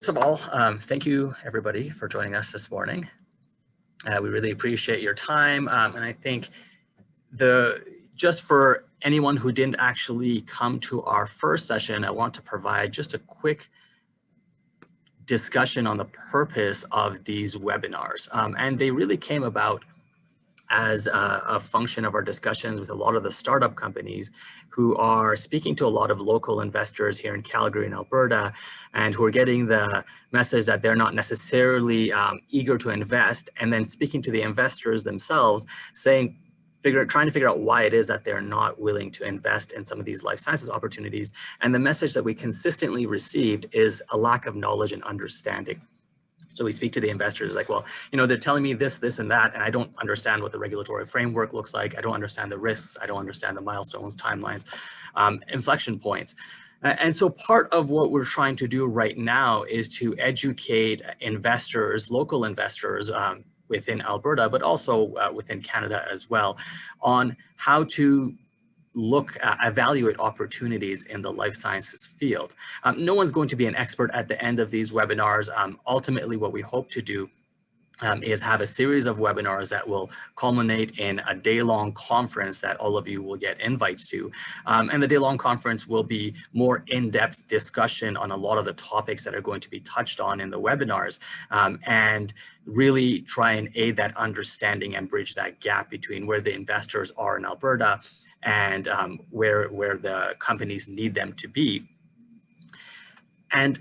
First of all, thank you everybody for joining us this morning. We really appreciate your time, and I think just for anyone who didn't actually come to our first session, I want to provide just a quick discussion on the purpose of these webinars, and they really came about as a function of our discussions with a lot of the startup companies who are speaking to a lot of local investors here in Calgary and Alberta, and who are getting the message that they're not necessarily eager to invest, and then speaking to the investors themselves saying, trying to figure out why it is that they're not willing to invest in some of these life sciences opportunities. And the message that we consistently received is a lack of knowledge and understanding. So we speak to the investors like, well, you know, they're telling me this, this, and that, and I don't understand what the regulatory framework looks like. I don't understand the risks. I don't understand the milestones, timelines, inflection points. And so part of what we're trying to do right now is to educate investors, local investors within Alberta, but also within Canada as well, on how to evaluate opportunities in the life sciences field. No one's going to be an expert at the end of these webinars. Ultimately, what we hope to do is have a series of webinars that will culminate in a day-long conference that all of you will get invites to. And the day-long conference will be more in-depth discussion on a lot of the topics that are going to be touched on in the webinars, and really try and aid that understanding and bridge that gap between where the investors are in Alberta and where the companies need them to be. And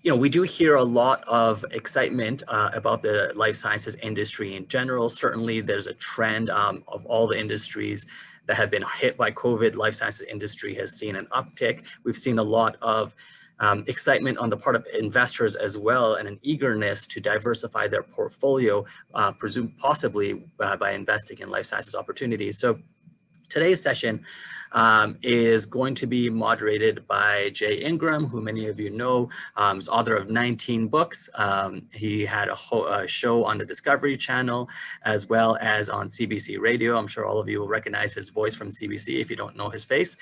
you know, we do hear a lot of excitement about the life sciences industry in general. Certainly there's a trend of all the industries that have been hit by COVID. Life sciences industry has seen an uptick. We've seen a lot of excitement on the part of investors as well, and an eagerness to diversify their portfolio, possibly by investing in life sciences opportunities. So today's session is going to be moderated by Jay Ingram, who many of you know, is author of 19 books. He had a show on the Discovery Channel, as well as on CBC Radio. I'm sure all of you will recognize his voice from CBC if you don't know his face.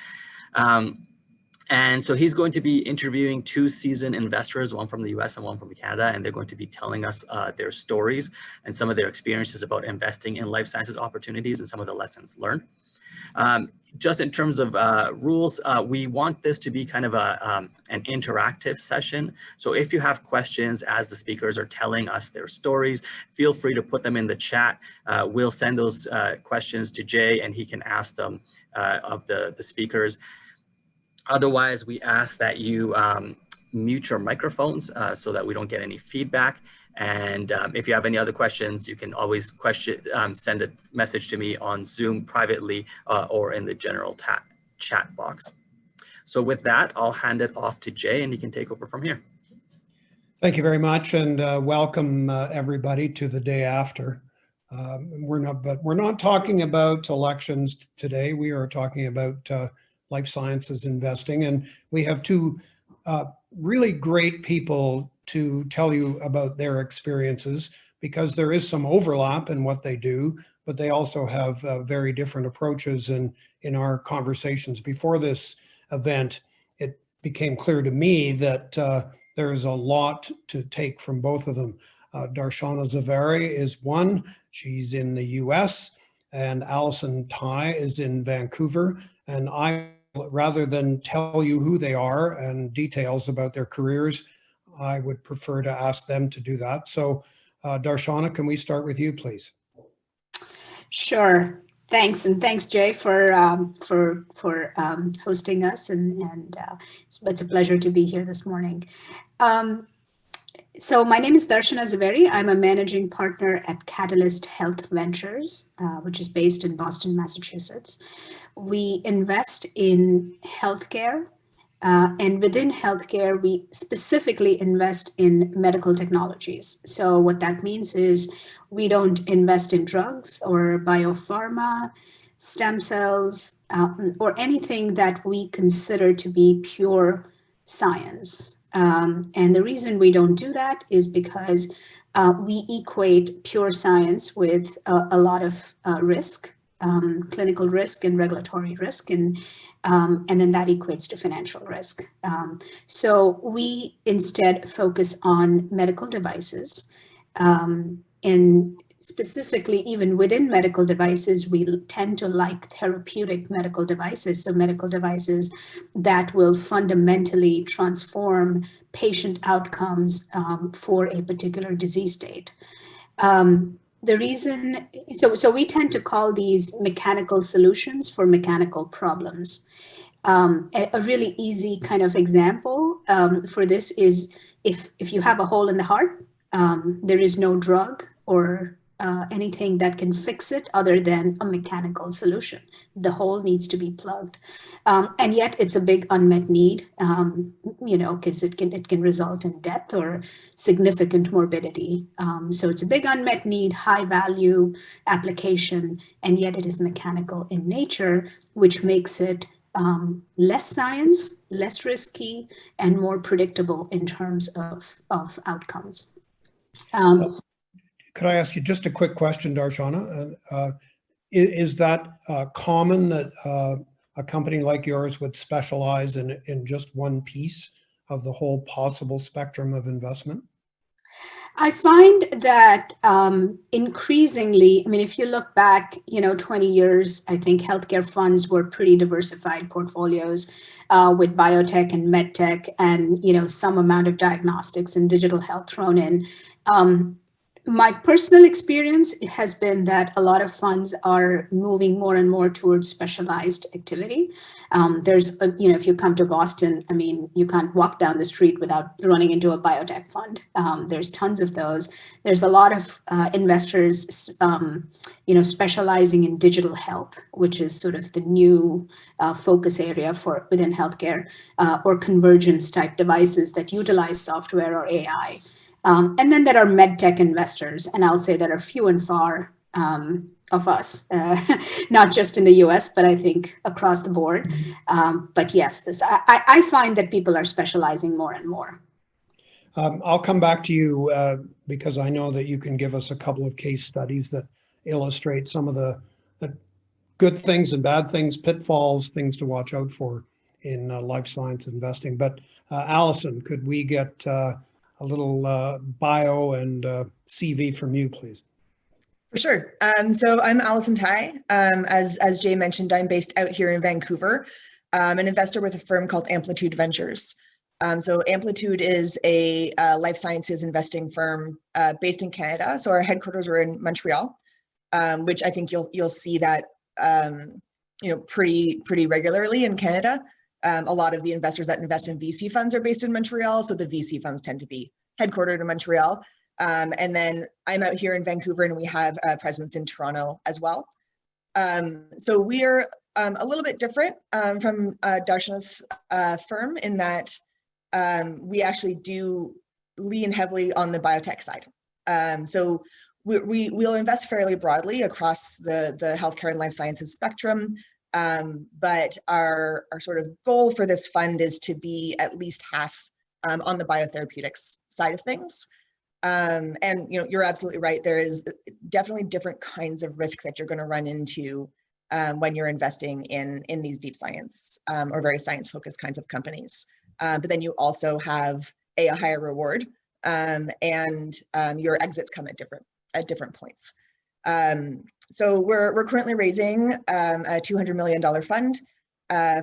And so he's going to be interviewing two seasoned investors, one from the US and one from Canada, and they're going to be telling us their stories and some of their experiences about investing in life sciences opportunities and some of the lessons learned. Just in terms of rules, we want this to be kind of an interactive session. So if you have questions as the speakers are telling us their stories, feel free to put them in the chat. We'll send those questions to Jay and he can ask them of the speakers. Otherwise, we ask that you mute your microphones so that we don't get any feedback. And if you have any other questions, you can always send a message to me on Zoom privately or in the general chat box. So with that, I'll hand it off to Jay and he can take over from here. Thank you very much, and welcome everybody to the day after. We're not talking about elections today. We are talking about life sciences investing, and we have two really great people to tell you about their experiences, because there is some overlap in what they do, but they also have very different approaches. And in our conversations before this event, it became clear to me that there's a lot to take from both of them. Darshana Zaveri is one, she's in the US, and Allyson Tighe is in Vancouver. And rather than tell you who they are and details about their careers, I would prefer to ask them to do that. So Darshana, can we start with you, please? Sure. Thanks, and thanks, Jay, for hosting us, and it's a pleasure to be here this morning. So my name is Darshana Zaveri. I'm a managing partner at Catalyst Health Ventures, which is based in Boston, Massachusetts. We invest in healthcare. And within healthcare, we specifically invest in medical technologies. So what that means is we don't invest in drugs or biopharma, stem cells, or anything that we consider to be pure science. And the reason we don't do that is because we equate pure science with a lot of risk. clinical risk and regulatory risk, and then that equates to financial risk. So we instead focus on medical devices, and specifically, even within medical devices, we tend to like therapeutic medical devices. So medical devices that will fundamentally transform patient outcomes for a particular disease state. The reason, so we tend to call these mechanical solutions for mechanical problems. A really easy kind of example for this is if you have a hole in the heart, there is no drug or anything that can fix it other than a mechanical solution. The hole needs to be plugged. And yet it's a big unmet need, because it can result in death or significant morbidity. So it's a big unmet need, high value application, and yet it is mechanical in nature, which makes it less science, less risky, and more predictable in terms of outcomes. Could I ask you just a quick question, Darshana? Is that common that a company like yours would specialize in just one piece of the whole possible spectrum of investment? I find that increasingly, I mean, if you look back, 20 years, I think healthcare funds were pretty diversified portfolios with biotech and medtech and, some amount of diagnostics and digital health thrown in. My personal experience has been that a lot of funds are moving more and more towards specialized activity. There's, if you come to Boston, I mean, you can't walk down the street without running into a biotech fund. There's tons of those. There's a lot of investors, specializing in digital health, which is sort of the new focus area for within healthcare, or convergence type devices that utilize software or AI. And then there are medtech investors, and I'll say there are few and far of us, not just in the US, but I think across the board. But yes, I find that people are specializing more and more. I'll come back to you because I know that you can give us a couple of case studies that illustrate some of the good things and bad things, pitfalls, things to watch out for in life science investing. But Allison, could we get a little bio and CV from you, please? For sure. So I'm Allyson Tighe. As Jay mentioned, I'm based out here in Vancouver. I'm an investor with a firm called Amplitude Ventures. So Amplitude is a life sciences investing firm based in Canada. So our headquarters are in Montreal, which I think you'll see that pretty regularly in Canada. A lot of the investors that invest in VC funds are based in Montreal, so the VC funds tend to be headquartered in Montreal. And then I'm out here in Vancouver, and we have a presence in Toronto as well. So we're a little bit different from Darshana's firm in that we actually do lean heavily on the biotech side. So we'll invest fairly broadly across the healthcare and life sciences spectrum. But our sort of goal for this fund is to be at least half on the biotherapeutics side of things. And you're absolutely right. There is definitely different kinds of risk that you're going to run into when you're investing in these deep science or very science-focused kinds of companies. But then you also have a higher reward, and your exits come at different points. So we're currently raising a $200 million fund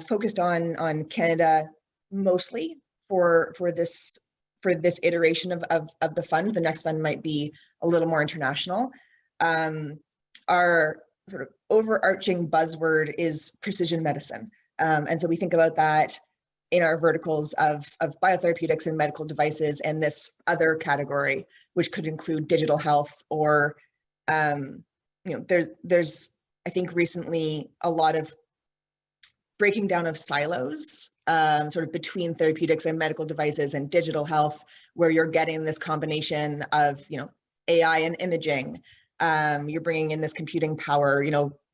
focused on Canada mostly for this iteration of the fund. The next fund might be a little more international. Our sort of overarching buzzword is precision medicine. And so we think about that in our verticals of biotherapeutics and medical devices, and this other category, which could include digital health or there's I think recently a lot of breaking down of silos sort of between therapeutics and medical devices and digital health, where you're getting this combination of AI and imaging. You're bringing in this computing power.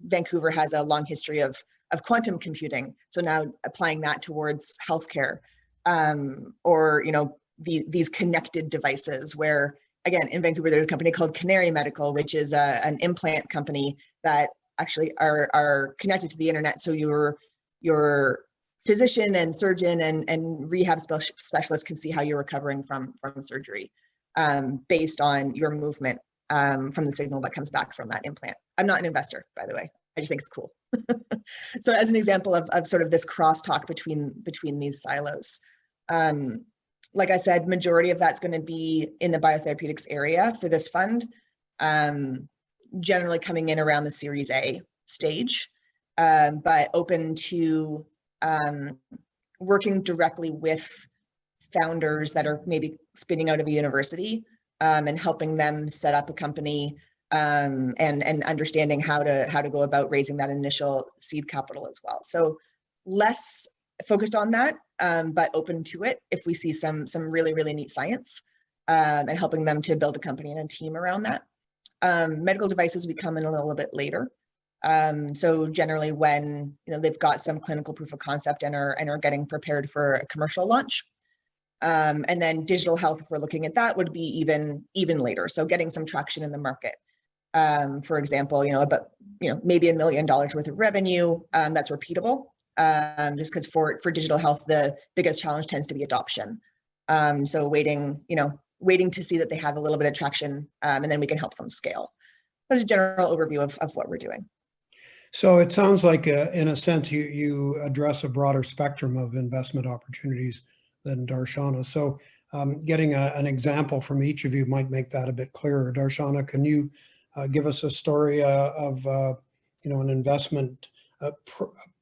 Vancouver has a long history of quantum computing, so now applying that towards healthcare, or these connected devices where, again, in Vancouver, there's a company called Canary Medical, which is an implant company that actually are connected to the internet. So your physician and surgeon and rehab specialist can see how you're recovering from surgery based on your movement from the signal that comes back from that implant. I'm not an investor, by the way. I just think it's cool. So as an example of sort of this crosstalk between these silos. Like I said, majority of that's going to be in the biotherapeutics area for this fund, generally coming in around the Series A stage, but open to working directly with founders that are maybe spinning out of a university and helping them set up a company and understanding how to go about raising that initial seed capital as well. So less focused on that, but open to it if we see some really, really neat science and helping them to build a company and a team around that. Medical devices, we come in a little bit later. So generally when they've got some clinical proof of concept and are getting prepared for a commercial launch. And then digital health, if we're looking at that, would be even later. So getting some traction in the market. For example, about maybe $1 million worth of revenue that's repeatable. Just because for digital health, the biggest challenge tends to be adoption. So waiting to see that they have a little bit of traction, and then we can help them scale. That's a general overview of what we're doing. So it sounds like, in a sense, you address a broader spectrum of investment opportunities than Darshana. So getting an example from each of you might make that a bit clearer. Darshana, can you give us a story of an investment,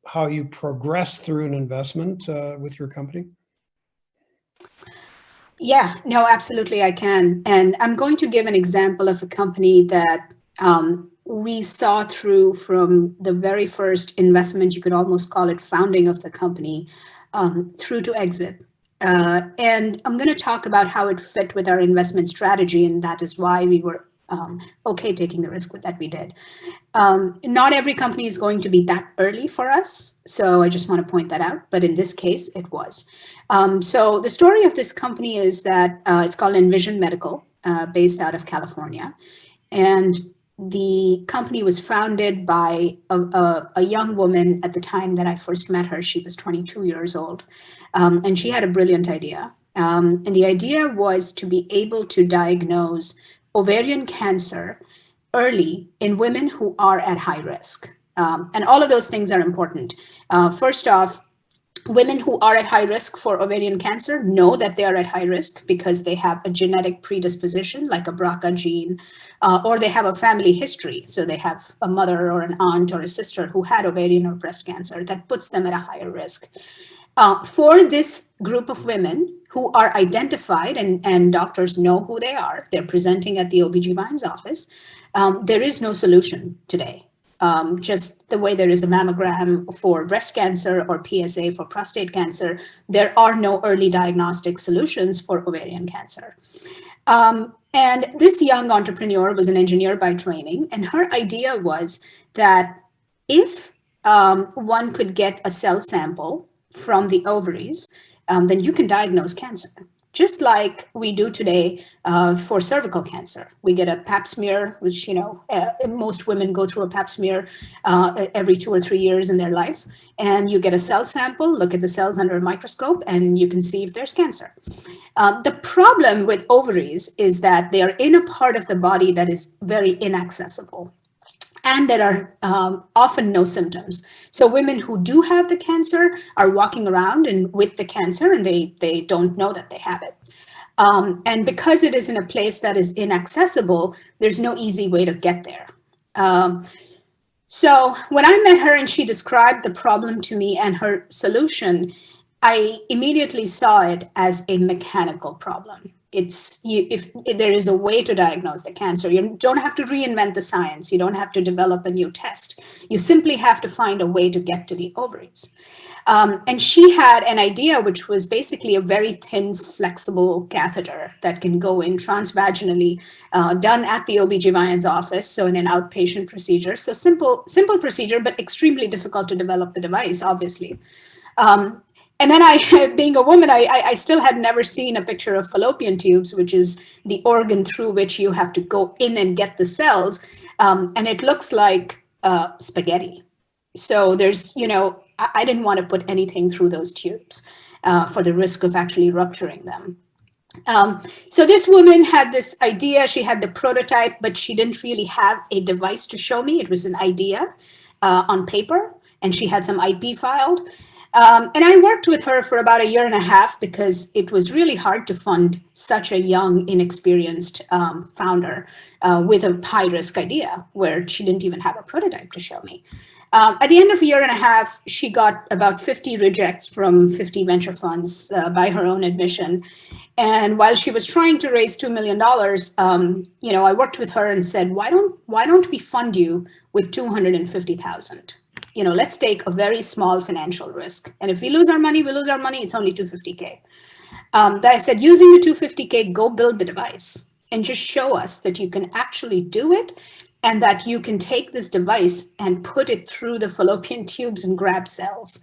how you progress through an investment with your company? Yeah, no, absolutely I can. And I'm going to give an example of a company that we saw through from the very first investment, you could almost call it founding of the company, through to exit. And I'm going to talk about how it fit with our investment strategy, and that is why we were okay taking the risk that we did. Not every company is going to be that early for us, so I just want to point that out, but in this case, it was. So the story of this company is that it's called Envision Medical, based out of California, and the company was founded by a young woman at the time that I first met her. She was 22 years old, and she had a brilliant idea. And the idea was to be able to diagnose ovarian cancer early in women who are at high risk. And all of those things are important. First off, women who are at high risk for ovarian cancer know that they are at high risk because they have a genetic predisposition like a BRCA gene, or they have a family history. So they have a mother or an aunt or a sister who had ovarian or breast cancer that puts them at a higher risk. For this group of women who are identified and doctors know who they are, they're presenting at the OB/GYN's office, there is no solution today. Just the way there is a mammogram for breast cancer or PSA for prostate cancer, there are no early diagnostic solutions for ovarian cancer. And this young entrepreneur was an engineer by training, and her idea was that if one could get a cell sample from the ovaries, then you can diagnose cancer. Just like we do today for cervical cancer. We get a pap smear, which, most women go through a pap smear every 2 or 3 years in their life. And you get a cell sample, look at the cells under a microscope, and you can see if there's cancer. The problem with ovaries is that they are in a part of the body that is very inaccessible. And there are often no symptoms. So women who do have the cancer are walking around and with the cancer, and they don't know that they have it. And because it is in a place that is inaccessible, there's no easy way to get there. So when I met her and she described the problem to me and her solution, I immediately saw it as a mechanical problem. If there is a way to diagnose the cancer, you don't have to reinvent the science. You don't have to develop a new test. You simply have to find a way to get to the ovaries. And she had an idea, which was basically a very thin, flexible catheter that can go in transvaginally, done at the OB/GYN's office, so in an outpatient procedure. So simple procedure, but extremely difficult to develop the device, obviously. And then being a woman, I still had never seen a picture of fallopian tubes, which is the organ through which you have to go in and get the cells. And it looks like spaghetti. So there's, I didn't want to put anything through those tubes for the risk of actually rupturing them. So this woman had this idea, she had the prototype, but she didn't really have a device to show me. It was an idea on paper, and she had some IP filed. And I worked with her for about 1.5 years because it was really hard to fund such a young, inexperienced founder with a high risk idea where she didn't even have a prototype to show me. At the end of 1.5 years, she got about 50 rejects from 50 venture funds by her own admission. And while she was trying to raise $2 million, I worked with her and said, why don't we fund you with $250,000? Let's take a very small financial risk. And if we lose our money, we lose our money. It's only $250K. But I said, using the $250K, go build the device and just show us that you can actually do it, and that you can take this device and put it through the fallopian tubes and grab cells.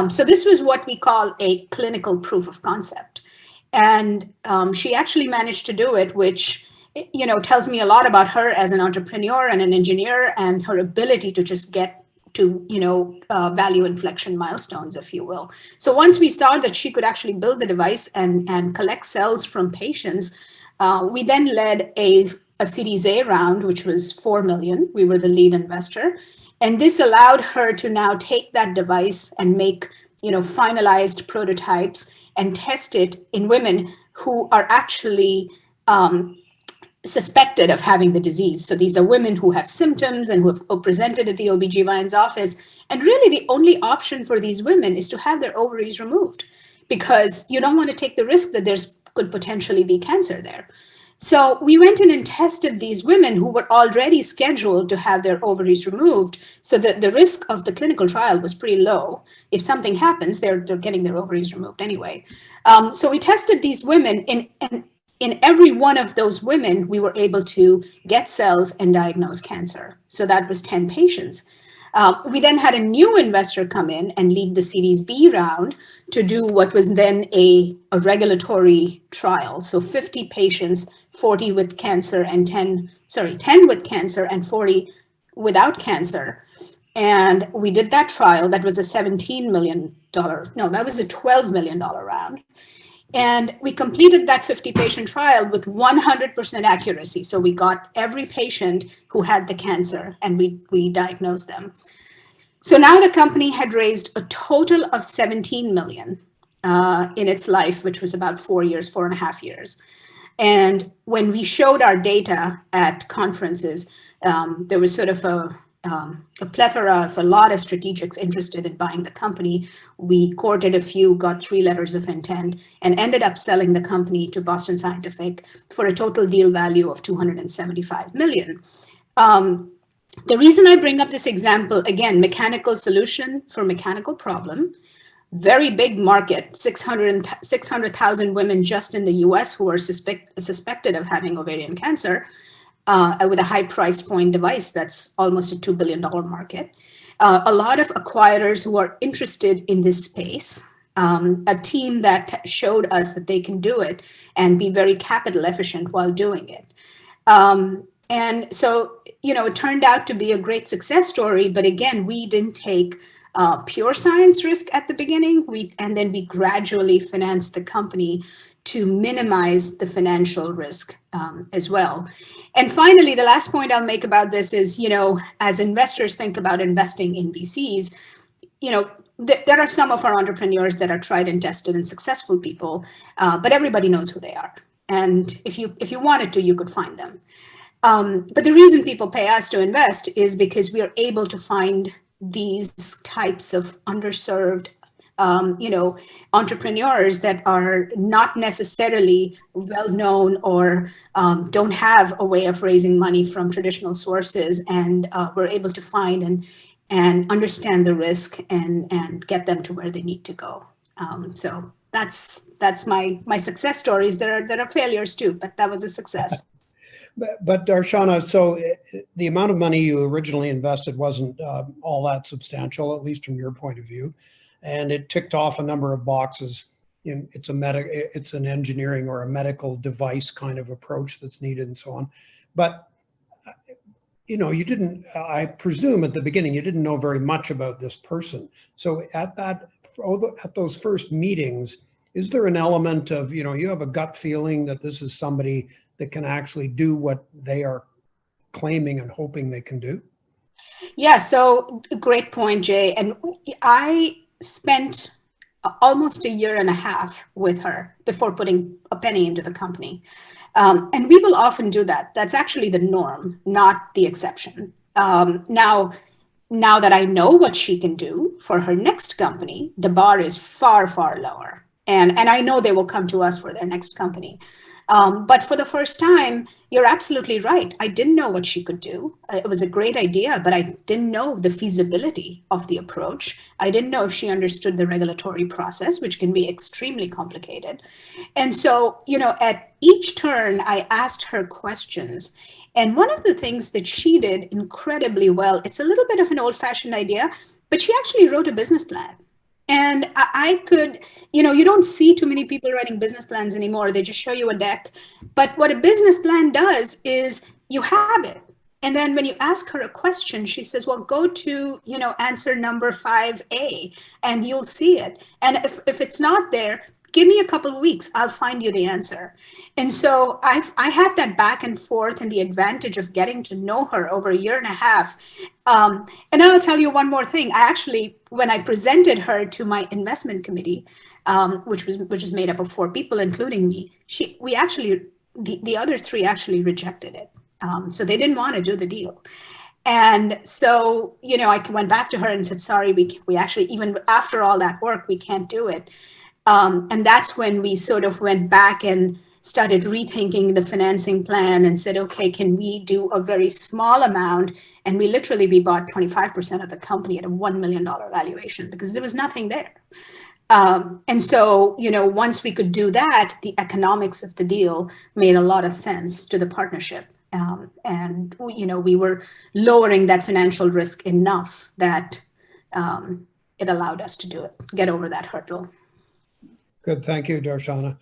So this was what we call a clinical proof of concept. And she actually managed to do it, which tells me a lot about her as an entrepreneur and an engineer, and her ability to just get to value inflection milestones, if you will. So once we saw that she could actually build the device and collect cells from patients, we then led a Series A round, which was $4 million. We were the lead investor. And this allowed her to now take that device and make finalized prototypes and test it in women who are actually suspected of having the disease. So these are women who have symptoms and who have presented at the OBGYN's office. And really the only option for these women is to have their ovaries removed, because you don't want to take the risk that there's could potentially be cancer there. So we went in and tested these women who were already scheduled to have their ovaries removed, so that the risk of the clinical trial was pretty low. If something happens, they're getting their ovaries removed anyway. So we tested these women, in every one of those women, we were able to get cells and diagnose cancer. So that was 10 patients. We then had a new investor come in and lead the Series B round to do what was then a regulatory trial. So 50 patients, 40 with cancer and 10 with cancer and 40 without cancer. And we did that trial. That was a $17 million, no, that was a $12 million round. And we completed that 50-patient trial with 100% accuracy. So we got every patient who had the cancer, and we diagnosed them. So now the company had raised a total of $17 million in its life, which was about 4.5 years. And when we showed our data at conferences, there was sort of a plethora of a lot of strategics interested in buying the company. We courted a few, got 3 letters of intent, and ended up selling the company to Boston Scientific for a total deal value of $275 million. The reason I bring up this example, again, mechanical solution for mechanical problem, very big market, 600,000 women just in the US who are suspected of having ovarian cancer, with a high price point device that's almost a $2 billion market. A lot of acquirers who are interested in this space, a team that showed us that they can do it and be very capital efficient while doing it. And so, it turned out to be a great success story, but again, we didn't take pure science risk at the beginning. And then we gradually financed the company to minimize the financial risk as well. And finally, the last point I'll make about this is, as investors think about investing in VCs, there are some of our entrepreneurs that are tried and tested and successful people, but everybody knows who they are. And if you wanted to, you could find them. But the reason people pay us to invest is because we are able to find these types of underserved entrepreneurs that are not necessarily well-known or don't have a way of raising money from traditional sources, and we're able to find and understand the risk and get them to where they need to go. So that's my success stories. There are failures too, but that was a success. But Darshana, so the amount of money you originally invested wasn't all that substantial, at least from your point of view. And it ticked off a number of boxes. It's an engineering or a medical device kind of approach that's needed and so on. But you know, you didn't, I presume at the beginning, you didn't know very much about this person. So at those first meetings, is there an element of, you know, you have a gut feeling that this is somebody that can actually do what they are claiming and hoping they can do? Yeah, so great point, Jay. And I spent almost a year and a half with her before putting a penny into the company. And we will often do that. That's actually the norm, not the exception. Now that I know what she can do for her next company, the bar is far, far lower. And I know they will come to us for their next company. But for the first time, you're absolutely right. I didn't know what she could do. It was a great idea, but I didn't know the feasibility of the approach. I didn't know if she understood the regulatory process, which can be extremely complicated. And so, you know, at each turn, I asked her questions. And one of the things that she did incredibly well, it's a little bit of an old-fashioned idea, but she actually wrote a business plan. And I could, you know, you don't see too many people writing business plans anymore. They just show you a deck. But what a business plan does is you have it. And then when you ask her a question, she says, well, go to, you know, answer number 5A and you'll see it. And if it's not there, give me a couple of weeks, I'll find you the answer. And so I had that back and forth and the advantage of getting to know her over a year and a half. And I'll tell you one more thing. I actually, when I presented her to my investment committee, which is made up of 4 people, including me, the other 3 actually rejected it. So they didn't want to do the deal. And so, you know, I went back to her and said, sorry, we actually, even after all that work, we can't do it. And that's when we sort of went back and started rethinking the financing plan and said, okay, can we do a very small amount? And we bought 25% of the company at a $1 million valuation because there was nothing there. And so, you know, once we could do that, the economics of the deal made a lot of sense to the partnership. And, you know, we were lowering that financial risk enough that it allowed us to do it, get over that hurdle. Good, thank you, Darshana.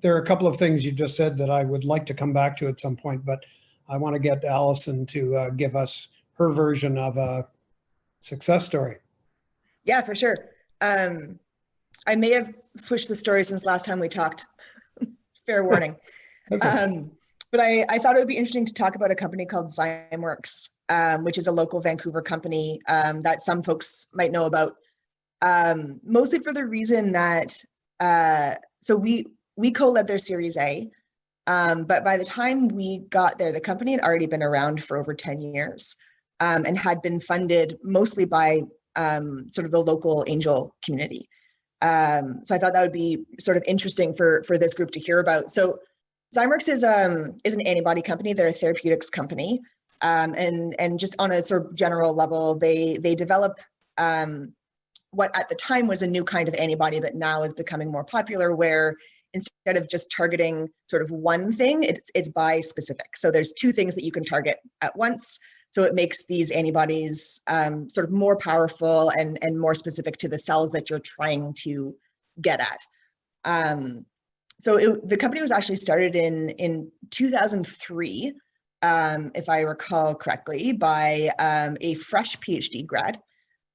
There are a couple of things you just said that I would like to come back to at some point, but I want to get Allyson to give us her version of a success story. Yeah, for sure. I may have switched the story since last time we talked. Fair warning. Okay. But I thought it would be interesting to talk about a company called Zymeworks, which is a local Vancouver company that some folks might know about, mostly for the reason that so we co-led their Series A, but by the time we got there, the company had already been around for over 10 years and had been funded mostly by sort of the local angel community. So I thought that would be sort of interesting for this group to hear about. So Zymeworks is an antibody company. They're a therapeutics company, and just on a sort of general level, they develop what at the time was a new kind of antibody, but now is becoming more popular, where instead of just targeting sort of one thing, it's bi-specific. So there's 2 things that you can target at once. So it makes these antibodies sort of more powerful and more specific to the cells that you're trying to get at. So the company was actually started in 2003, if I recall correctly, by a fresh PhD grad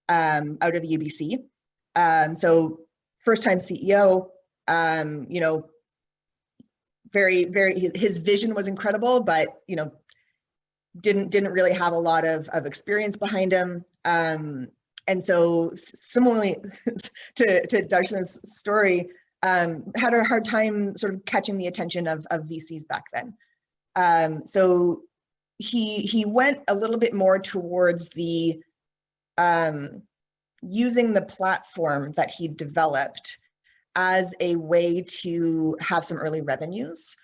out of UBC. So first-time CEO, you know, his vision was incredible, but, you know, didn't really have a lot of experience behind him. And so similarly to Darshana's story, had a hard time sort of catching the attention of VCs back then. So he went a little bit more towards the using the platform that he developed as a way to have some early revenues.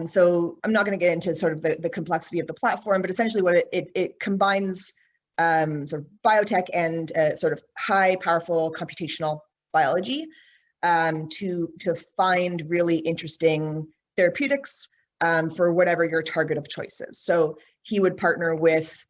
So I'm not going to get into sort of the complexity of the platform, but essentially what it combines sort of biotech and sort of high powerful computational biology to find really interesting therapeutics for whatever your target of choice is. So he would partner with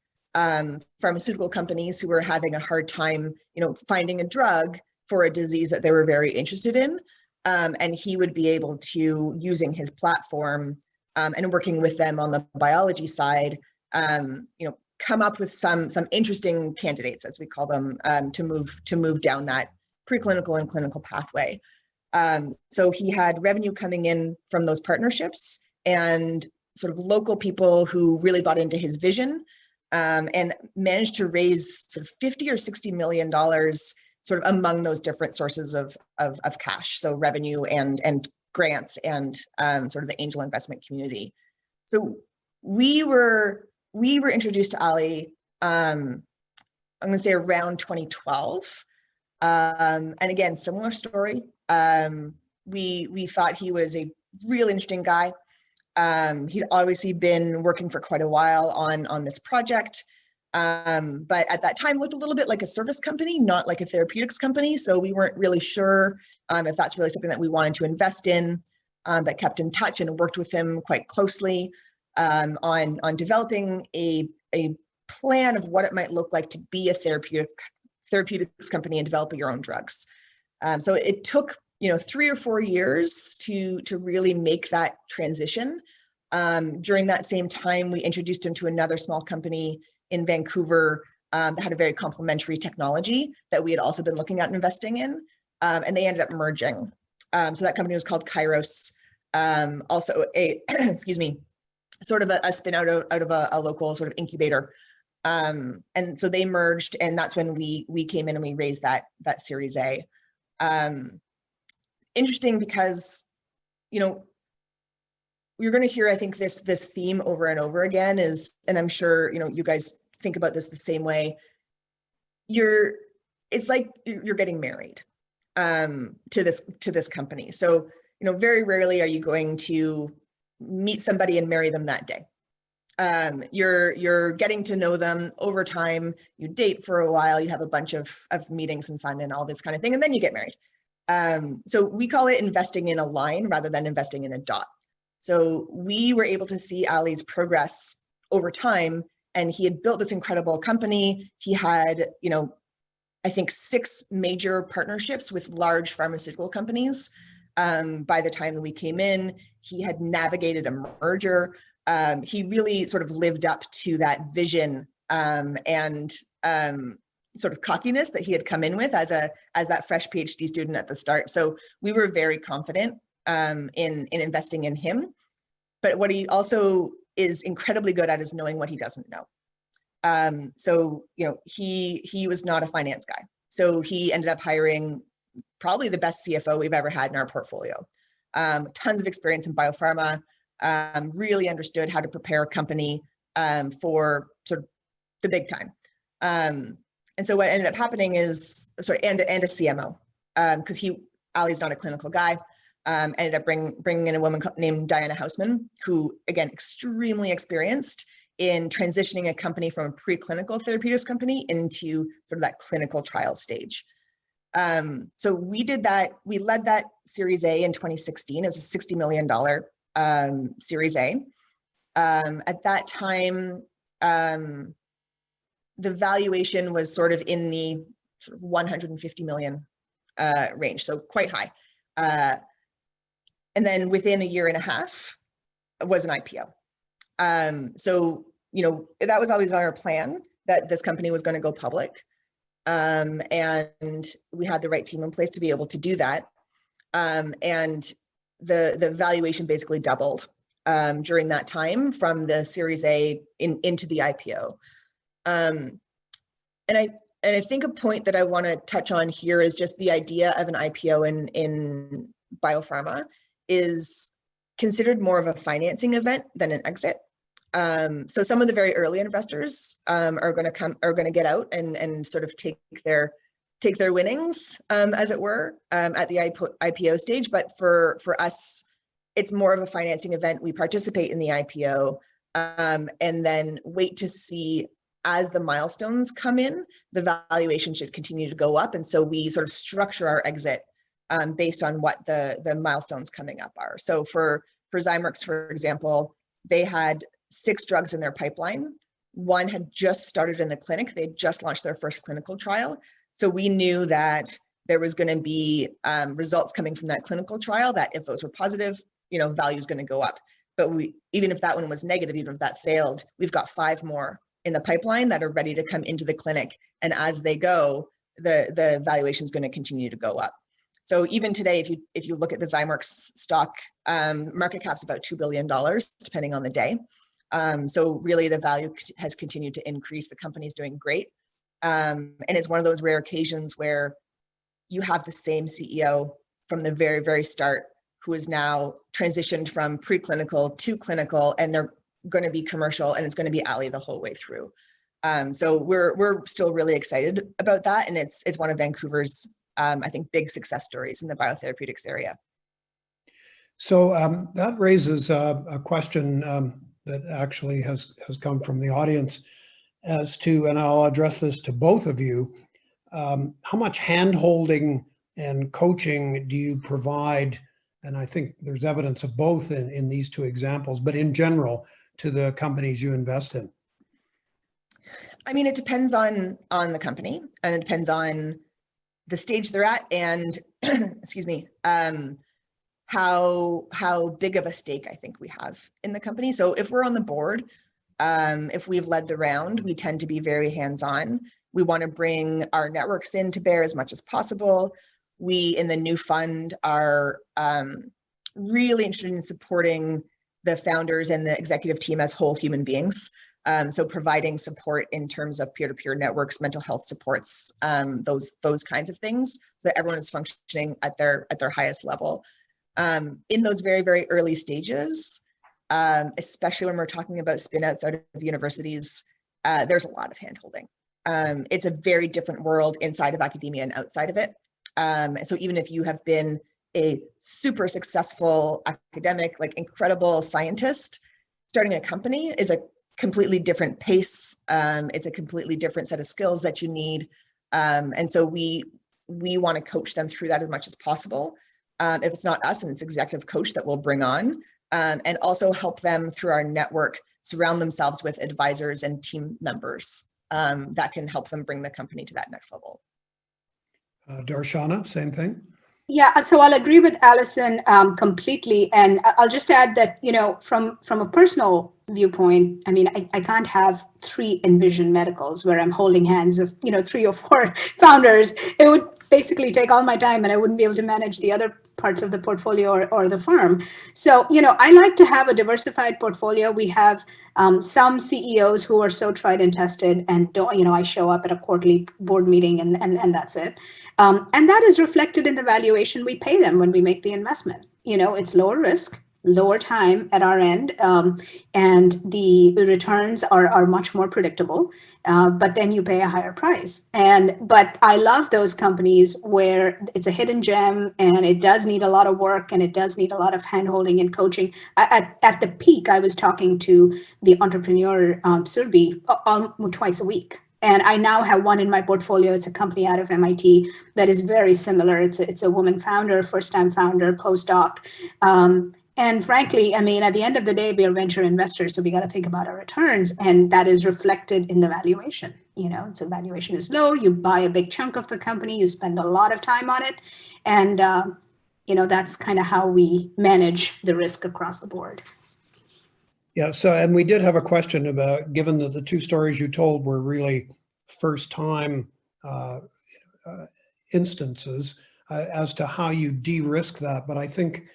pharmaceutical companies who were having a hard time, you know, finding a drug for a disease that they were very interested in. And he would be able to, using his platform and working with them on the biology side, you know, come up with some interesting candidates, as we call them, to move down that preclinical and clinical pathway. So he had revenue coming in from those partnerships and sort of local people who really bought into his vision, and managed to raise sort of $50 or $60 million sort of among those different sources of cash, so revenue and grants and sort of the angel investment community. So we were introduced to Ally, I'm going to say around 2012. And again, similar story. We thought he was a really interesting guy. He'd obviously been working for quite a while on this project, but at that time looked a little bit like a service company, not like a therapeutics company. So we weren't really sure if that's really something that we wanted to invest in, but kept in touch and worked with him quite closely on developing a plan of what it might look like to be a therapeutics company and develop your own drugs. So it took 3 or 4 years to really make that transition. During that same time, we introduced him to another small company in Vancouver that had a very complementary technology that we had also been looking at investing in, and they ended up merging. So that company was called Kairos, also a excuse me, sort of a spin out of a local sort of incubator. And so they merged, and that's when we came in and we raised that Series A. Interesting because, you're going to hear, I think, this theme over and over again is, and I'm sure, you guys think about this the same way. It's like you're getting married to this company. So, very rarely are you going to meet somebody and marry them that day. You're getting to know them over time. You date for a while, you have a bunch of meetings and fun and all this kind of thing, and then you get married. So we call it investing in a line rather than investing in a dot. So we were able to see Ally's progress over time, and he had built this incredible company. He had, I think 6 major partnerships with large pharmaceutical companies. By the time that we came in, he had navigated a merger. He really sort of lived up to that vision and sort of cockiness that he had come in with as that fresh PhD student at the start. So we were very confident in investing in him. But what he also is incredibly good at is knowing what he doesn't know. So he was not a finance guy. So he ended up hiring probably the best CFO we've ever had in our portfolio. Tons of experience in biopharma. Really understood how to prepare a company for sort of the big time. And so what ended up happening is, and a CMO, because Ally's not a clinical guy, ended up bringing in a woman named Diana Hausman, who, again, extremely experienced in transitioning a company from a preclinical therapeutics company into sort of that clinical trial stage. So we did that. We led that Series A in 2016. It was a $60 million Series A. At that time, the valuation was sort of in the sort of 150 million range, so quite high. And then within a year and a half was an IPO. So, that was always our plan, that this company was going to go public. And we had the right team in place to be able to do that. And the valuation basically doubled during that time from the Series A into the IPO. And I think a point that I want to touch on here is just the idea of an IPO in biopharma is considered more of a financing event than an exit. So some of the very early investors are going to get out and sort of take their winnings, as it were, at the IPO stage. But for us, it's more of a financing event. We participate in the IPO and then wait to see, as the milestones come in, the valuation should continue to go up. And so we sort of structure our exit based on what the milestones coming up are. So for Zymeworks, for example, they had 6 drugs in their pipeline. One had just started in the clinic. They just launched their first clinical trial. So we knew that there was going to be results coming from that clinical trial, that if those were positive, value is going to go up. But even if that one was negative, even if that failed, we've got 5 more in the pipeline that are ready to come into the clinic. And as they go, the valuation is going to continue to go up. So even today, if you look at the Zymeworks stock, market cap's about $2 billion, depending on the day. So really the value has continued to increase. The company's doing great. And it's one of those rare occasions where you have the same CEO from the very, very start, who is now transitioned from preclinical to clinical, and they're going to be commercial, and it's going to be Ally the whole way through. So we're still really excited about that, and it's one of Vancouver's I think big success stories in the biotherapeutics area. So that raises a question that actually has come from the audience as to, and I'll address this to both of you, how much hand-holding and coaching do you provide? And I think there's evidence of both in these two examples, but in general, to the companies you invest in. I mean, it depends on the company, and it depends on the stage they're at, and excuse me, how big of a stake I think we have in the company. So if we're on the board, if we've led the round, we tend to be very hands-on. We want to bring our networks in to bear as much as possible. We, in the new fund, are really interested in supporting the founders and the executive team as whole human beings. So providing support in terms of peer-to-peer networks, mental health supports, those kinds of things, so that everyone is functioning at their highest level. In those very, very early stages, especially when we're talking about spin-outs out of universities, there's a lot of hand-holding. It's a very different world inside of academia and outside of it. So even if you have been a super successful academic, like incredible scientist, starting a company is a completely different pace. It's a completely different set of skills that you need. And so we want to coach them through that as much as possible. If it's not us, and it's executive coach that we'll bring on, and also help them through our network, surround themselves with advisors and team members that can help them bring the company to that next level. Darshana, same thing? Yeah, so I'll agree with Allyson completely. And I'll just add that, from a personal viewpoint, I mean, I can't have 3 Envision medicals where I'm holding hands of, 3 or 4 founders. It would basically take all my time, and I wouldn't be able to manage the other parts of the portfolio or the firm. So, I like to have a diversified portfolio. We have some CEOs who are so tried and tested, and don't, I show up at a quarterly board meeting and that's it. And that is reflected in the valuation we pay them when we make the investment. It's lower risk, lower time at our end, and the returns are much more predictable, but then you pay a higher price. But I love those companies where it's a hidden gem, and it does need a lot of work, and it does need a lot of handholding and coaching. At the peak, I was talking to the entrepreneur, Surbi, twice a week. And I now have one in my portfolio. It's a company out of MIT that is very similar. It's a woman founder, first-time founder, postdoc. And frankly, I mean, at the end of the day, we are venture investors, so we got to think about our returns, and that is reflected in the valuation. So valuation is low. You buy a big chunk of the company, you spend a lot of time on it, and that's kind of how we manage the risk across the board. Yeah. So, and we did have a question about, given that the 2 stories you told were really first-time instances, as to how you de-risk that. But I think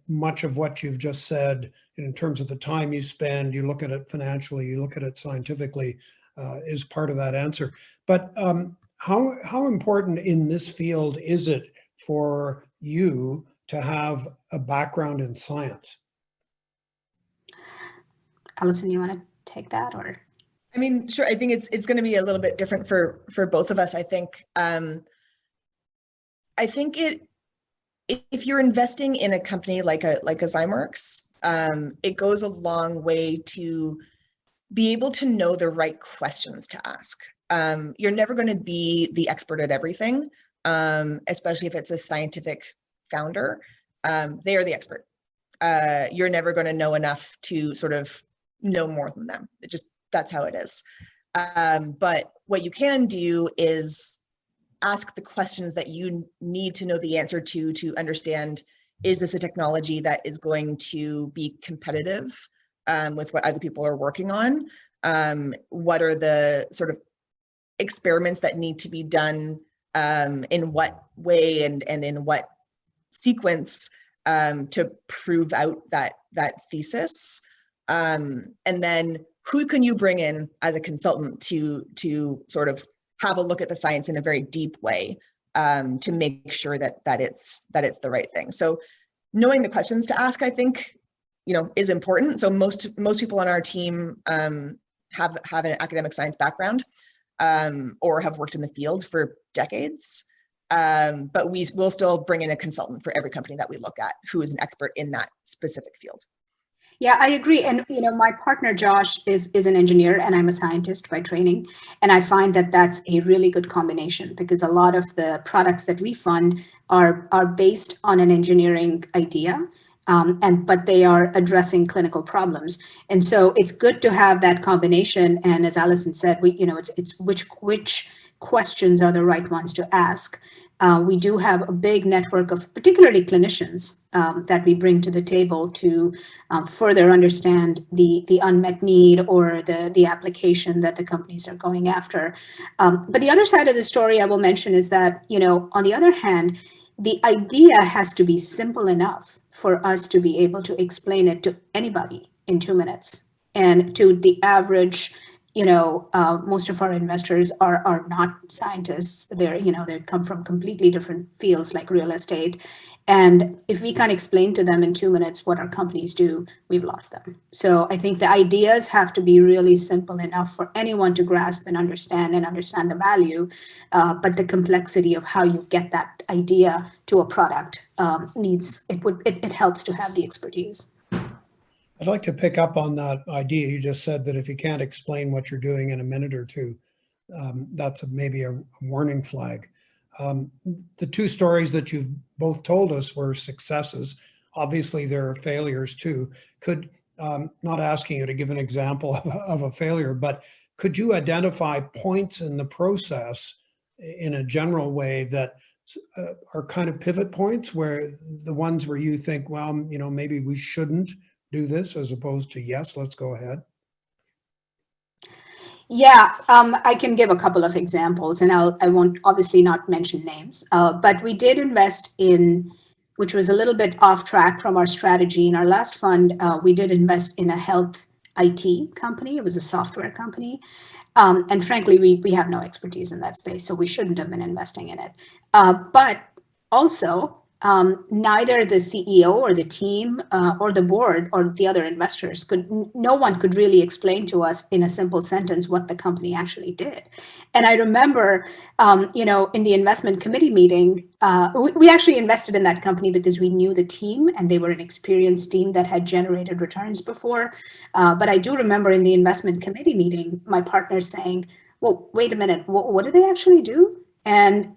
much of what you've just said in terms of the time you spend, you look at it financially, you look at it scientifically, is part of that answer. But how important in this field is it for you to have a background in science? Allyson, you want to take that, or? I mean, sure. I think it's going to be a little bit different for both of us. I think if you're investing in a company like a Zymeworks, it goes a long way to be able to know the right questions to ask. You're never going to be the expert at everything, especially if it's a scientific founder. They are the expert. You're never going to know enough to sort of know more than them. That's how it is. But what you can do is ask the questions that you need to know the answer to understand, is this a technology that is going to be competitive with what other people are working on? What are the sort of experiments that need to be done, in what way and in what sequence, to prove out that thesis? And then who can you bring in as a consultant to sort of have a look at the science in a very deep way, to make sure that it's the right thing? So knowing the questions to ask, I think, is important. So most people on our team have an academic science background, or have worked in the field for decades. But we will still bring in a consultant for every company that we look at who is an expert in that specific field. Yeah, I agree. And, my partner, Josh, is an engineer and I'm a scientist by training. And I find that that's a really good combination, because a lot of the products that we fund are based on an engineering idea, but they are addressing clinical problems. And so it's good to have that combination. And as Allison said, it's which questions are the right ones to ask. We do have a big network of particularly clinicians that we bring to the table to further understand the unmet need or the application that the companies are going after. But the other side of the story I will mention is that, on the other hand, the idea has to be simple enough for us to be able to explain it to anybody in 2 minutes. And to the average, most of our investors are not scientists. They come from completely different fields like real estate. And if we can't explain to them in 2 minutes what our companies do, we've lost them. So I think the ideas have to be really simple enough for anyone to grasp and understand the value. But the complexity of how you get that idea to a product it helps to have the expertise. I'd like to pick up on that idea. You just said that if you can't explain what you're doing in a minute or two, that's maybe a warning flag. The two stories that you've both told us were successes. Obviously, there are failures too. Not asking you to give an example of a failure, but could you identify points in the process in a general way that are kind of pivot points, where the ones where you think, well, maybe we shouldn't do this, as opposed to, yes, let's go ahead? Yeah, I can give a couple of examples, and I won't obviously not mention names, but we did invest in, which was a little bit off track from our strategy. In our last fund, we did invest in a health IT company. It was a software company. And frankly, we have no expertise in that space, so we shouldn't have been investing in it. But also, neither the CEO or the team or the board or the other investors no one could really explain to us in a simple sentence what the company actually did. And I remember, in the investment committee meeting, we actually invested in that company because we knew the team and they were an experienced team that had generated returns before. But I do remember in the investment committee meeting, my partner saying, well, wait a minute, what do they actually do? And,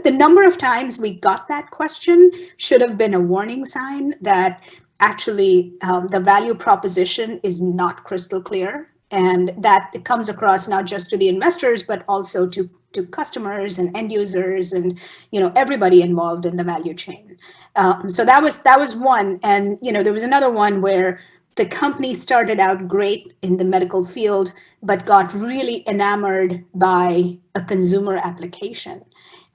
the number of times we got that question should have been a warning sign that actually the value proposition is not crystal clear, and that it comes across not just to the investors, but also to customers and end users and everybody involved in the value chain. So that was one, and there was another one where the company started out great in the medical field, but got really enamored by a consumer application.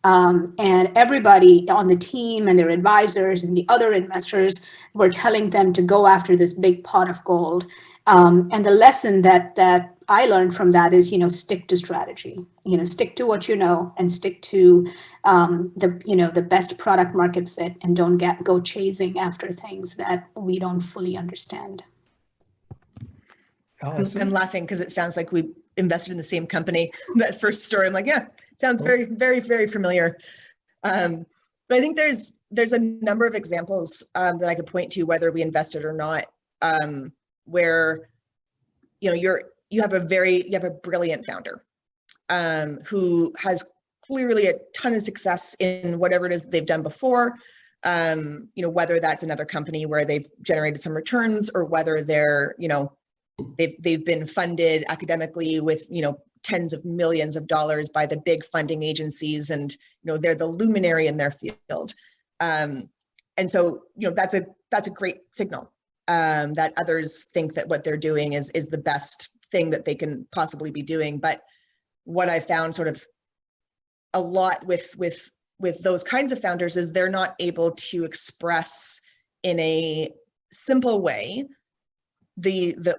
And everybody on the team and their advisors and the other investors were telling them to go after this big pot of gold. And the lesson that I learned from that is, stick to strategy, stick to what you know, and stick to the best product market fit, and don't go chasing after things that we don't fully understand. Allison? I'm laughing because it sounds like we invested in the same company. That first story, I'm like, yeah, sounds very, very, very familiar. But I think there's a number of examples that I could point to, whether we invested or not, where you have a brilliant founder who has clearly a ton of success in whatever it is they've done before. Whether that's another company where they've generated some returns, or whether they're they've been funded academically with tens of millions of dollars by the big funding agencies, and they're the luminary in their field. And so that's a great signal. that others think that what they're doing is the best thing that they can possibly be doing. But what I found sort of a lot with those kinds of founders is they're not able to express in a simple way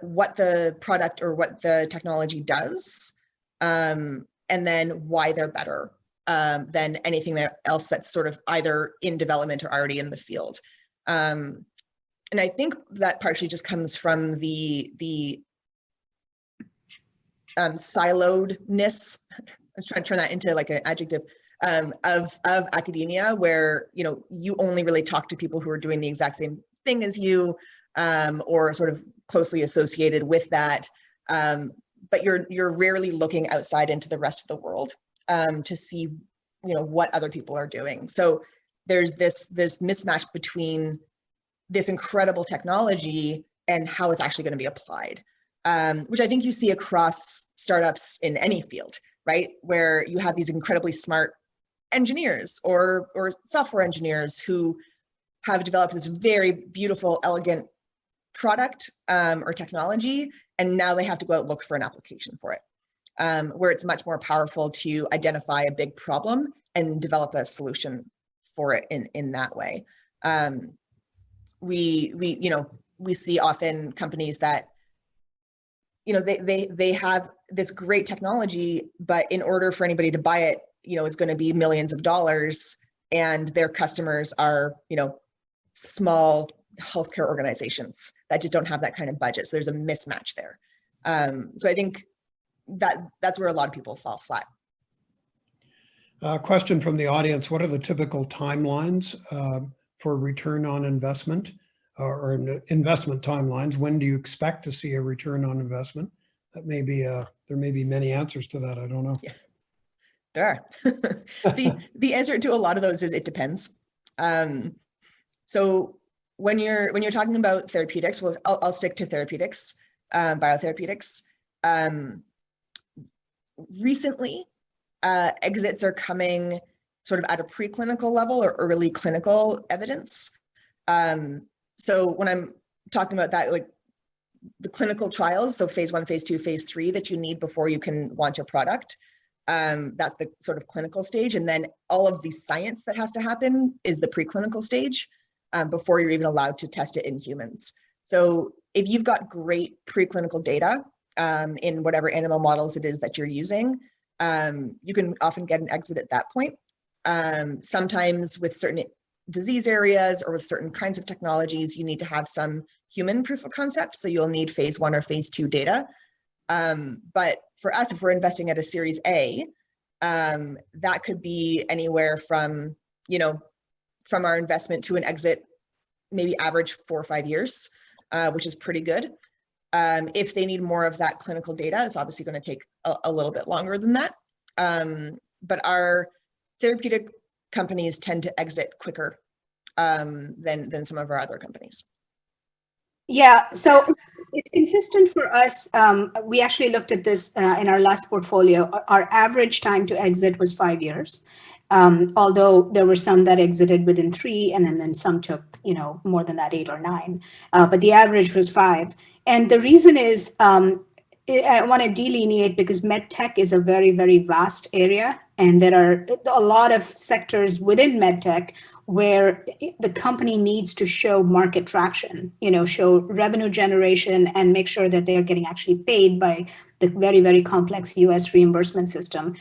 what the product or what the technology does, and then why they're better than anything else that's sort of either in development or already in the field. And I think that partially just comes from the siloedness. I'm trying to turn that into like an adjective of academia, where you only really talk to people who are doing the exact same thing as you, or sort of closely associated with that. But you're rarely looking outside into the rest of the world to see what other people are doing. So there's this mismatch between this incredible technology and how it's actually going to be applied, which I think you see across startups in any field, right? Where you have these incredibly smart engineers or software engineers who have developed this very beautiful, elegant product or technology, and now they have to go out and look for an application for it, where it's much more powerful to identify a big problem and develop a solution for it in that way. We see often companies that they have this great technology, but in order for anybody to buy it, it's going to be millions of dollars, and their customers are small healthcare organizations that just don't have that kind of budget. So there's a mismatch there. So I think that's where a lot of people fall flat. Question from the audience: what are the typical timelines for return on investment, or investment timelines? When do you expect to see a return on investment? That may be there may be many answers to that. I don't know. Yeah, there are. The answer to a lot of those is it depends. So when you're talking about therapeutics, well, I'll stick to therapeutics, biotherapeutics. Recently, exits are coming sort of at a preclinical level or early clinical evidence. So when I'm talking about that, like the clinical trials, so phase 1, phase 2, phase 3 that you need before you can launch a product, that's the sort of clinical stage. And then all of the science that has to happen is the preclinical stage before you're even allowed to test it in humans. So if you've got great preclinical data in whatever animal models it is that you're using, you can often get an exit at that point. Sometimes with certain disease areas or with certain kinds of technologies, you need to have some human proof of concept. So you'll need phase 1 or phase 2 data. But for us, if we're investing at a Series A, that could be anywhere from, from our investment to an exit, maybe average 4 or 5 years, which is pretty good. If they need more of that clinical data, it's obviously going to take a little bit longer than that. But our therapeutic companies tend to exit quicker than some of our other companies. Yeah, so it's consistent for us. We actually looked at this in our last portfolio. Our average time to exit was 5 years, although there were some that exited within 3, and then some took more than that, 8 or 9. But the average was 5. And the reason is, I want to delineate because medtech is a very, very vast area, and there are a lot of sectors within medtech where the company needs to show market traction, show revenue generation and make sure that they're getting actually paid by the very, very complex US reimbursement system.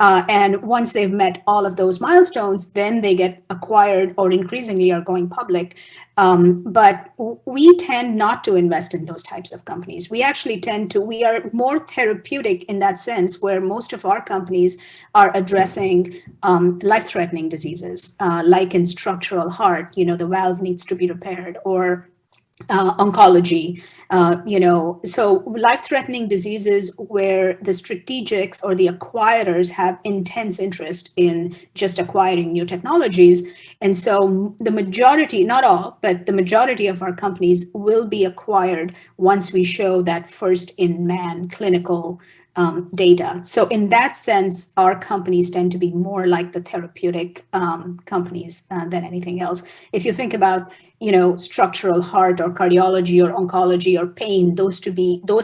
And once they've met all of those milestones, then they get acquired or increasingly are going public. But we tend not to invest in those types of companies. We actually we are more therapeutic in that sense, where most of our companies are addressing life-threatening diseases, like in structural heart, the valve needs to be repaired, or oncology, so life-threatening diseases where the strategics or the acquirers have intense interest in just acquiring new technologies. And so the majority, not all, but the majority of our companies will be acquired once we show that first in man clinical data. So in that sense, our companies tend to be more like the therapeutic companies than anything else. If you think about, structural heart or cardiology or oncology or pain, those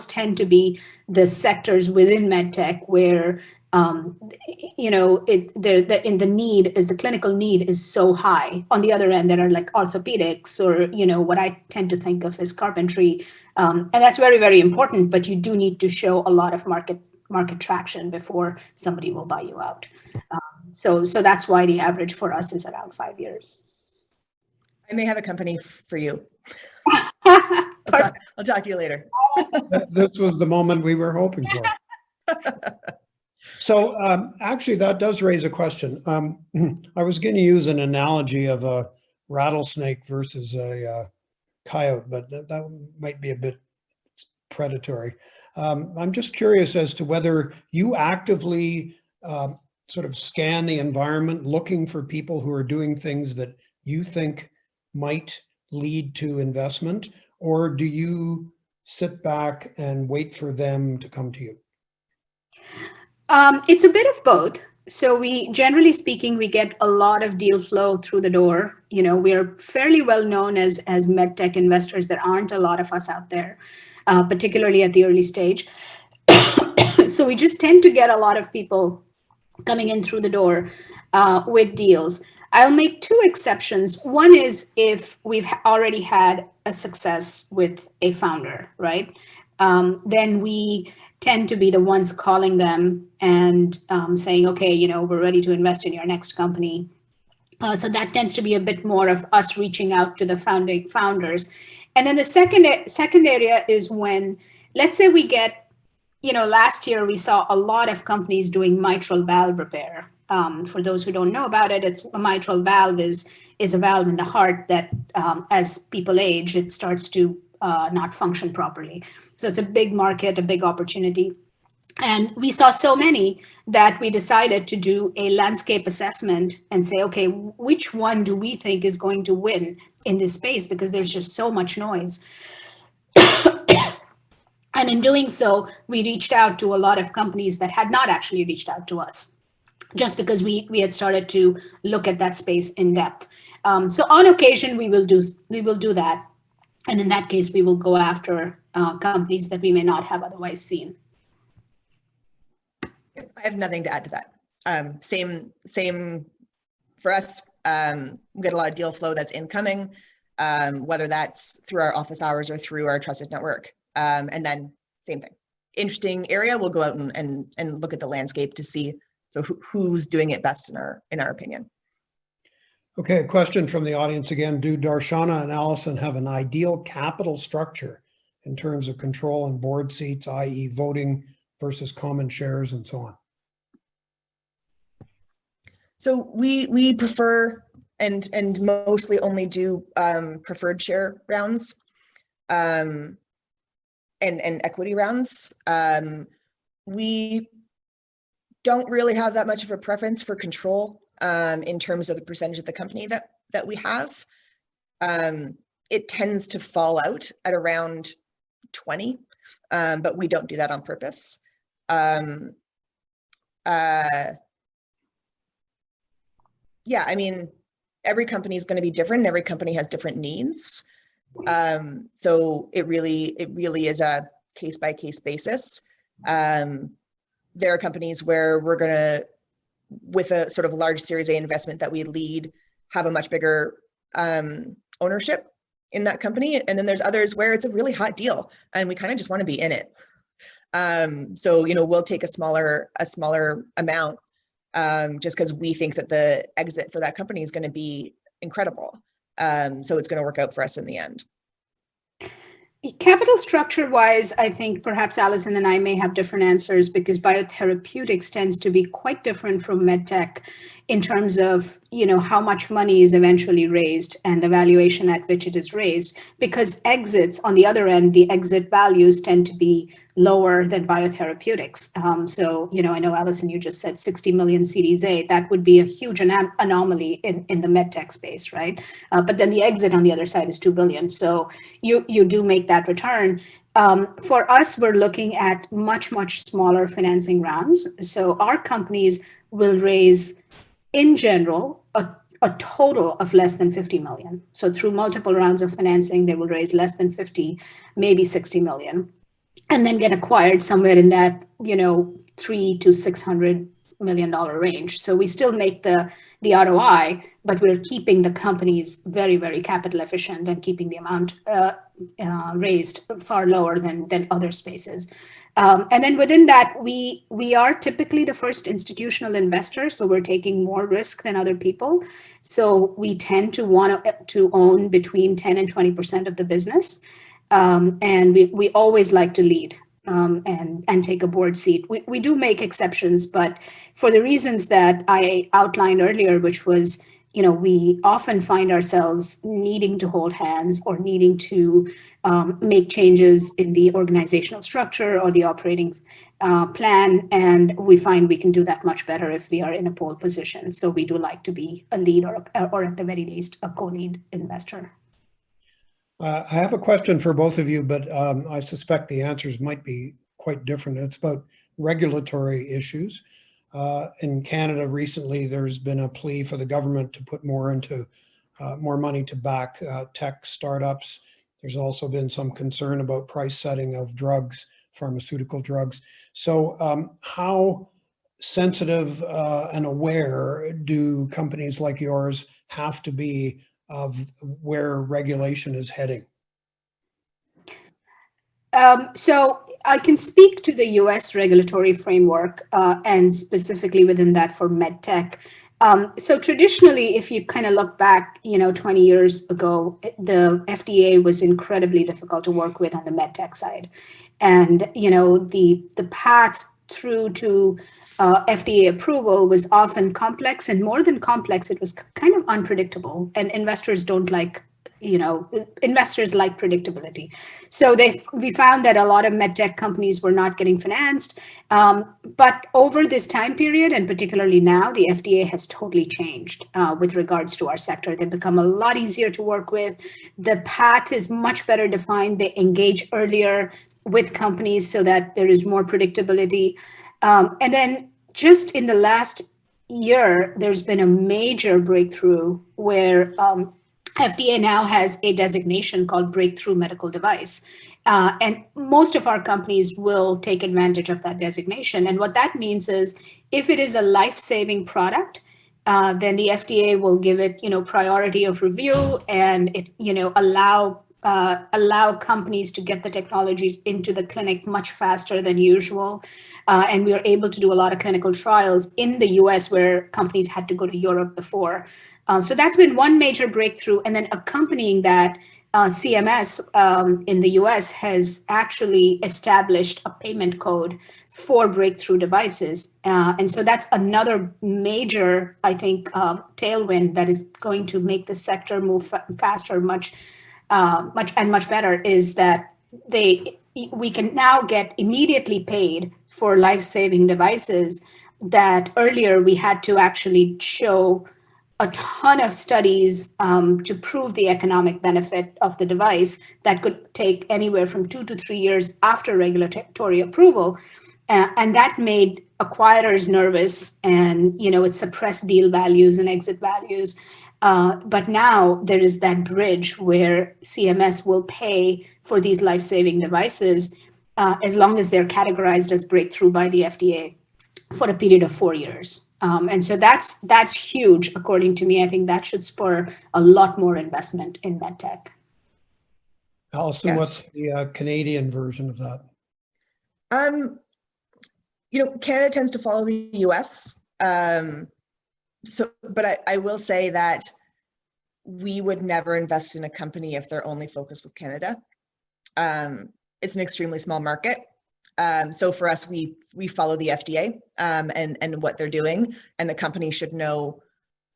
tend to be the sectors within medtech where the clinical need is so high. On the other end, there are like orthopedics or, what I tend to think of as carpentry. And that's very, very important, but you do need to show a lot of market traction before somebody will buy you out. So that's why the average for us is around 5 years. I may have a company for you. I'll talk to you later. This was the moment we were hoping for. So actually, that does raise a question. I was going to use an analogy of a rattlesnake versus a coyote, but that might be a bit predatory. I'm just curious as to whether you actively sort of scan the environment looking for people who are doing things that you think might lead to investment, or do you sit back and wait for them to come to you? It's a bit of both. So generally speaking, we get a lot of deal flow through the door. We are fairly well known as medtech investors. There aren't a lot of us out there, particularly at the early stage. So we just tend to get a lot of people coming in through the door with deals. I'll make two exceptions. One is if we've already had a success with a founder, right? Then we tend to be the ones calling them and saying, okay, we're ready to invest in your next company. So that tends to be a bit more of us reaching out to the founding founders. And then the second area is when, let's say we get, last year we saw a lot of companies doing mitral valve repair. For those who don't know about it, a mitral valve is a valve in the heart that as people age, it starts to not function properly. So it's a big market, a big opportunity. And we saw so many that we decided to do a landscape assessment and say, okay, which one do we think is going to win in this space? Because there's just so much noise. And in doing so, we reached out to a lot of companies that had not actually reached out to us, just because we had started to look at that space in depth. So on occasion, we will do that. And in that case, we will go after companies that we may not have otherwise seen. I have nothing to add to that. Same for us. We get a lot of deal flow that's incoming, whether that's through our office hours or through our trusted network. And then same thing. Interesting area, we'll go out and look at the landscape to see who's doing it best in our opinion. Okay, a question from the audience again. Do Darshana and Allison have an ideal capital structure in terms of control and board seats, i.e. voting versus common shares and so on? So we prefer and mostly only do preferred share rounds and equity rounds. We don't really have that much of a preference for control in terms of the percentage of the company that we have. It tends to fall out at around 20, but we don't do that on purpose. Yeah, I mean, every company is going to be different and every company has different needs. So it really is a case-by-case basis. There are companies where we're going to, with a sort of large Series A investment that we lead, have a much bigger ownership in that company. And then there's others where it's a really hot deal and we kind of just want to be in it. So, we'll take a smaller amount just because we think that the exit for that company is going to be incredible. So it's going to work out for us in the end. Capital structure wise, I think perhaps Allison and I may have different answers because biotherapeutics tends to be quite different from medtech in terms of, how much money is eventually raised and the valuation at which it is raised, because exits on the other end, the exit values tend to be lower than biotherapeutics. So, I know, Allison, you just said 60 million Series A. That would be a huge anomaly in the medtech space, right? But then the exit on the other side is 2 billion. So you do make that return. For us, we're looking at much, much smaller financing rounds. So our companies will raise, in general, a total of less than 50 million. So through multiple rounds of financing, they will raise less than 50, maybe 60 million, and then get acquired somewhere in that, $300 to $600 million range. So we still make the ROI, but we're keeping the companies very, very capital efficient and keeping the amount raised far lower than other spaces. And then within that, we are typically the first institutional investor, so we're taking more risk than other people. So we tend to want to own between 10 and 20% of the business. And we always like to lead and take a board seat. We do make exceptions, but for the reasons that I outlined earlier, which was, we often find ourselves needing to hold hands or needing to make changes in the organizational structure or the operating plan. And we find we can do that much better if we are in a pole position. So we do like to be a lead or at the very least, a co-lead investor. I have a question for both of you, but I suspect the answers might be quite different. It's about regulatory issues. In Canada recently, there's been a plea for the government to put more money to back tech startups. There's also been some concern about price setting of drugs, pharmaceutical drugs. So how sensitive and aware do companies like yours have to be of where regulation is heading? So I can speak to the US regulatory framework and specifically within that for medtech. So traditionally, if you kind of look back, 20 years ago, the FDA was incredibly difficult to work with on the medtech side. And, the path through to FDA approval was often complex, and more than complex, it was kind of unpredictable. And investors don't like, investors like predictability. So we found that a lot of medtech companies were not getting financed. But over this time period, and particularly now, the FDA has totally changed with regards to our sector. They've become a lot easier to work with. The path is much better defined. They engage earlier with companies so that there is more predictability. And then just in the last year, there's been a major breakthrough where FDA now has a designation called Breakthrough Medical Device. And most of our companies will take advantage of that designation. And what that means is if it is a life-saving product, then the FDA will give it, priority of review and it, allow companies to get the technologies into the clinic much faster than usual. And we are able to do a lot of clinical trials in the US where companies had to go to Europe before. So that's been one major breakthrough. And then accompanying that, CMS in the US has actually established a payment code for breakthrough devices. And so that's another major, I think, tailwind that is going to make the sector move faster, much better, is that we can now get immediately paid for life-saving devices that earlier we had to actually show a ton of studies to prove the economic benefit of the device that could take anywhere from 2 to 3 years after regulatory approval. And that made acquirers nervous, and it suppressed deal values and exit values. But now there is that bridge where CMS will pay for these life-saving devices as long as they're categorized as breakthrough by the FDA for a period of 4 years. And so that's huge, according to me. I think that should spur a lot more investment in medtech. Allison, what's the Canadian version of that? Canada tends to follow the US. But I will say that we would never invest in a company if they're only focused with Canada. It's an extremely small market. So for us, we follow the FDA and what they're doing, and the company should know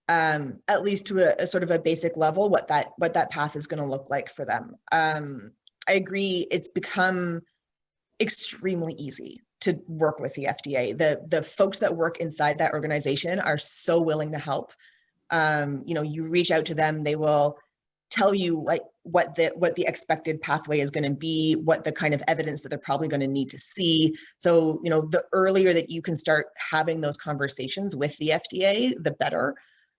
at least to a sort of a basic level what that path is going to look like for them. I agree. It's become extremely easy to work with the FDA. The folks that work inside that organization are so willing to help. You reach out to them, they will tell you like what the expected pathway is going to be, what the kind of evidence that they're probably going to need to see. So, you know, the earlier that you can start having those conversations with the FDA, the better.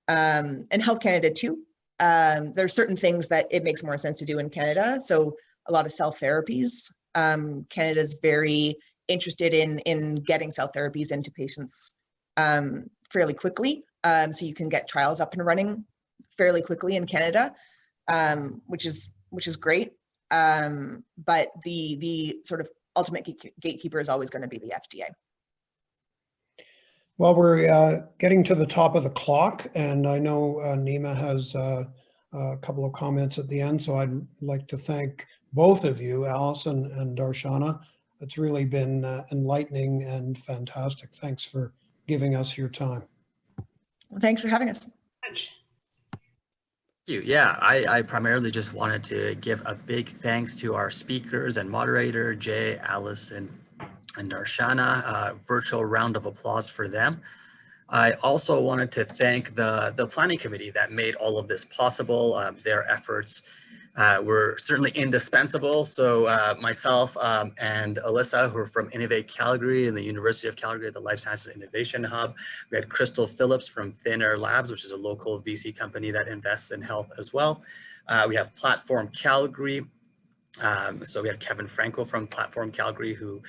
And Health Canada too. There are certain things that it makes more sense to do in Canada. So a lot of cell therapies. Canada's very interested in getting cell therapies into patients fairly quickly. So you can get trials up and running fairly quickly in Canada, which is great. But the sort of ultimate gatekeeper is always going to be the FDA. Well, we're getting to the top of the clock, and I know Nima has a couple of comments at the end, so I'd like to thank both of you, Allyson and Darshana. It's really been enlightening and fantastic. Thanks for giving us your time. Well, thanks for having us. Thank you. Yeah, I primarily just wanted to give a big thanks to our speakers and moderator, Jay, Allyson, and Darshana. Virtual round of applause for them. I also wanted to thank the planning committee that made all of this possible. Their efforts were certainly indispensable. So myself and Alyssa, who are from Innovate Calgary and the University of Calgary, the Life Sciences Innovation Hub. We had Crystal Phillips from Thin Air Labs, which is a local VC company that invests in health as well. We have Platform Calgary. So we had Kevin Franco from Platform Calgary, who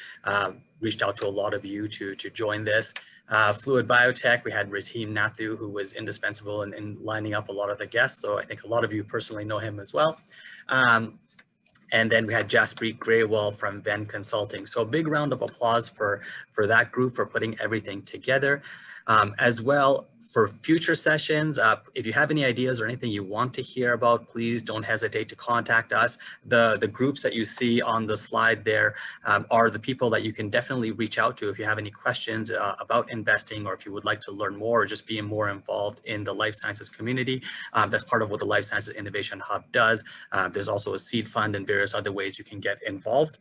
reached out to a lot of you to join this. Fluid Biotech, we had Ratim Nathu, who was indispensable in lining up a lot of the guests. So I think a lot of you personally know him as well. And then we had Jaspreet Graywall from Venn Consulting. So a big round of applause for that group for putting everything together. As well, for future sessions, if you have any ideas or anything you want to hear about, please don't hesitate to contact us. The groups that you see on the slide there are the people that you can definitely reach out to if you have any questions about investing, or if you would like to learn more or just be more involved in the life sciences community. That's part of what the Life Sciences Innovation Hub does. There's also a seed fund and various other ways you can get involved.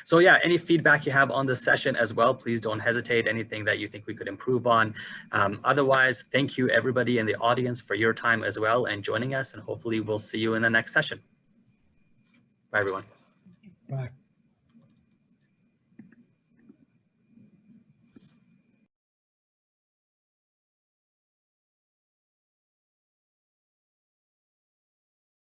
So yeah, any feedback you have on this session as well, please don't hesitate. Anything that you think we could improve on. Otherwise, thank you everybody in the audience for your time as well and joining us, and hopefully we'll see you in the next session. Bye everyone. Bye.